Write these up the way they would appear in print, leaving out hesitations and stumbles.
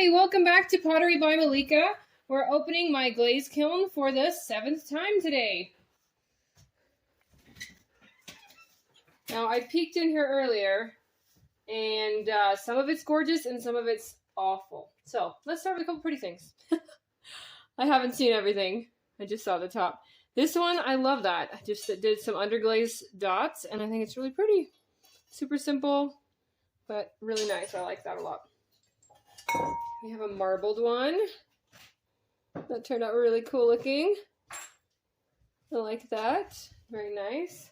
Hi, welcome back to Pottery by Malika. We're opening my glaze kiln for the 7th time today. Now, I peeked in here earlier, and some of it's gorgeous and some of it's awful. So, let's start with a couple pretty things. I haven't seen everything. I just saw the top. This one, I love that. I just did some underglaze dots, and I think it's really pretty. Super simple, but really nice. I like that a lot. We have a marbled one. That turned out really cool looking. I like that. Very nice.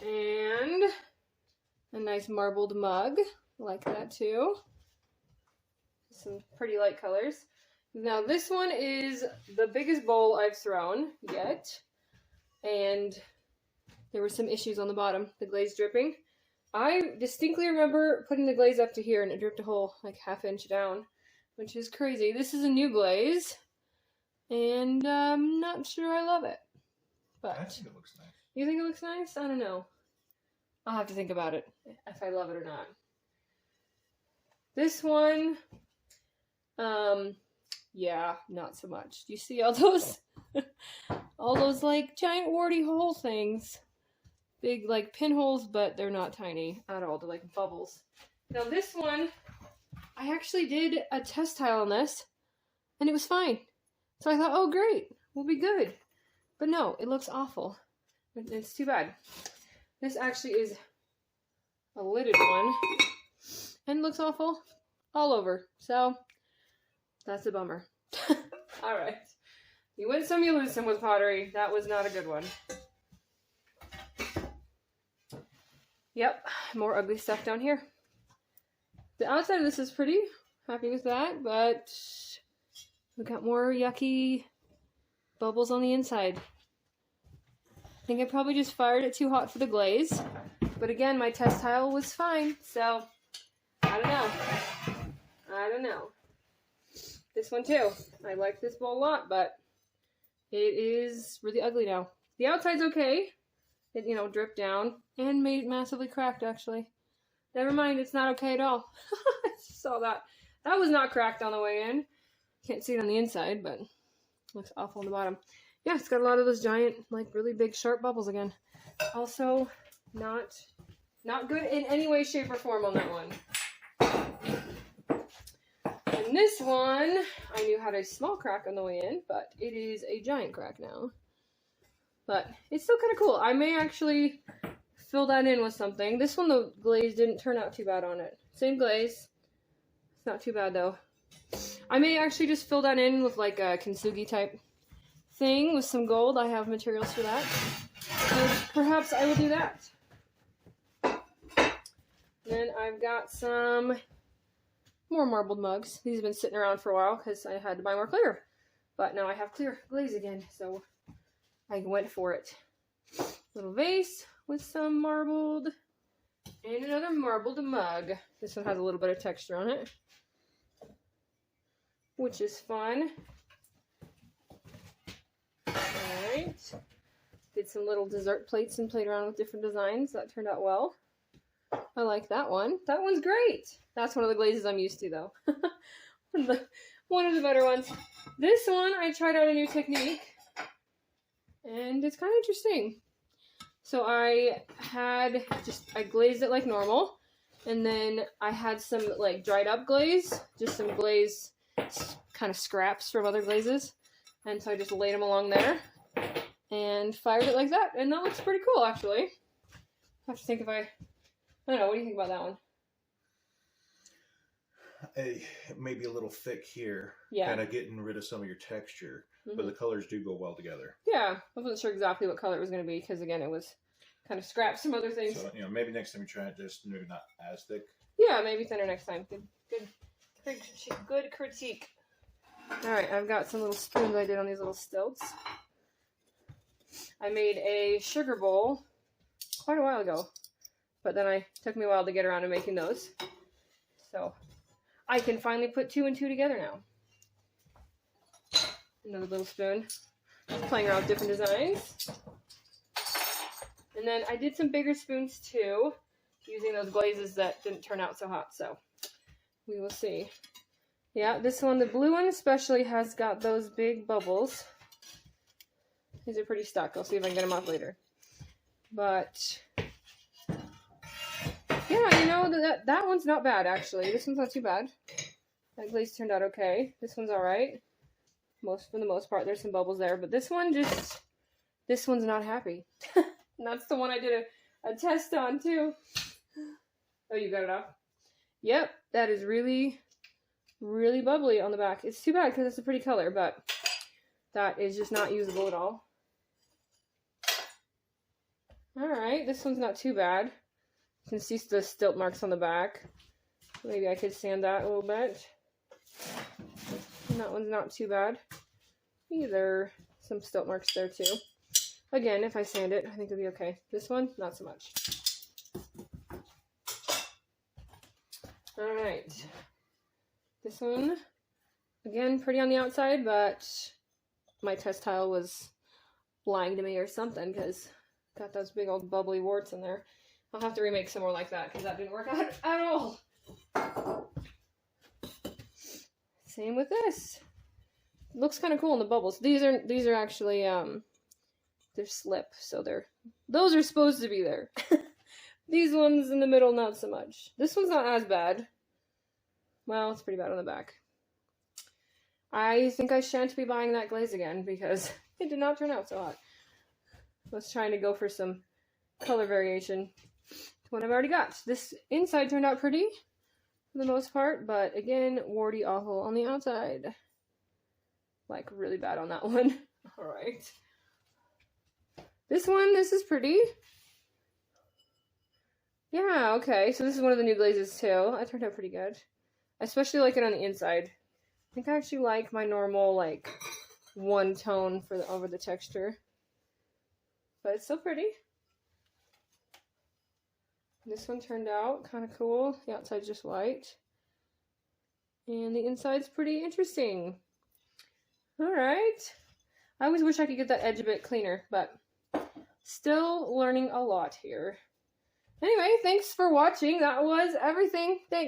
And a nice marbled mug. I like that too. Some pretty light colors. Now this one is the biggest bowl I've thrown yet. And there were some issues on the bottom. The glaze dripping. I distinctly remember putting the glaze up to here and it dripped a whole like ½ inch down, which is crazy. This is a new glaze, and I'm not sure I love it. But I think it looks nice. You think it looks nice? I don't know. I'll have to think about it, if I love it or not. This one, yeah, not so much. Do you see all those, all those like giant warty hole things? Big like pinholes, but they're not tiny at all. They're like bubbles. Now this one, I actually did a test tile on this, and it was fine. So I thought, oh great, we'll be good. But no, it looks awful. It's too bad. This actually is a lidded one, and looks awful all over. So that's a bummer. All right, you win some, you lose some with pottery. That was not a good one. Yep, more ugly stuff down here. The outside of this is pretty. Happy with that, but we got more yucky bubbles on the inside. I think I probably just fired it too hot for the glaze. But again, my test tile was fine, so I don't know. This one too. I like this bowl a lot, but it is really ugly now. The outside's okay. It, you know, dripped down and made it massively cracked, actually. Never mind, it's not okay at all. I just saw that. That was not cracked on the way in. Can't see it on the inside, but it looks awful on the bottom. Yeah, it's got a lot of those giant, like, really big, sharp bubbles again. Also, not good in any way, shape, or form on that one. And this one, I knew had a small crack on the way in, but it is a giant crack now. But it's still kind of cool. I may actually fill that in with something. This one, the glaze didn't turn out too bad on it. Same glaze. It's not too bad, though. I may actually just fill that in with, like, a kintsugi type thing with some gold. I have materials for that. And perhaps I will do that. Then I've got some more marbled mugs. These have been sitting around for a while because I had to buy more clear. But now I have clear glaze again, so I went for it. Little vase with some marbled, and another marbled mug. This one has a little bit of texture on it, which is fun. Alright. Did some little dessert plates and played around with different designs. That turned out well. I like that one. That one's great. That's one of the glazes I'm used to, though. One of the better ones. This one, I tried out a new technique. And it's kind of interesting. So I glazed it like normal. And then I had some like dried up glaze. Just some glaze kind of scraps from other glazes. And so I just laid them along there. And fired it like that. And that looks pretty cool, actually. I have to think if I don't know, what do you think about that one? It may be a little thick here. Yeah. Kind of getting rid of some of your texture. But the colors do go well together. Yeah, I wasn't sure exactly what color it was going to be because, again, it was kind of scrapped some other things. So, you know, maybe next time you try it, just maybe not as thick. Yeah, maybe thinner next time. Good critique. All right, I've got some little spoons I did on these little stilts. I made a sugar bowl quite a while ago, but then it took me a while to get around to making those. So I can finally put 2 and 2 together now. Another little spoon. Just playing around with different designs. And then I did some bigger spoons too, using those glazes that didn't turn out so hot. So we will see. Yeah, this one, the blue one especially, has got those big bubbles. These are pretty stuck. I'll see if I can get them off later. But yeah, you know, that one's not bad, actually. This one's not too bad. That glaze turned out okay. This one's alright. For the most part, there's some bubbles there. But this one's not happy. And that's the one I did a test on, too. Oh, you got it off? Yep, that is really, really bubbly on the back. It's too bad because it's a pretty color, but that is just not usable at all. Alright, this one's not too bad. You can see the stilt marks on the back. Maybe I could sand that a little bit. And that one's not too bad either. Some stilt marks there too. Again, if I sand it, I think it'll be okay. This one, not so much. Alright. This one, again, pretty on the outside, but my test tile was lying to me or something because got those big old bubbly warts in there. I'll have to remake some more like that because that didn't work out at all. Same with this. It looks kind of cool in the bubbles. These are actually they're slip, so those are supposed to be there. These ones in the middle, not so much. This one's not as bad. Well, it's pretty bad on the back. I think I shan't be buying that glaze again because it did not turn out so hot. I was trying to go for some color variation to what I've already got. This inside turned out pretty for the most part, but again, warty awful on the outside. Like, really bad on that one. Alright. This is pretty. Yeah, okay, so this is one of the new glazes too. That turned out pretty good. I especially like it on the inside. I think I actually like my normal, like, one tone over the texture. But it's still pretty. This one turned out kind of cool. The outside's just white. And the inside's pretty interesting. Alright. I always wish I could get that edge a bit cleaner, but still learning a lot here. Anyway, thanks for watching. That was everything. Thanks.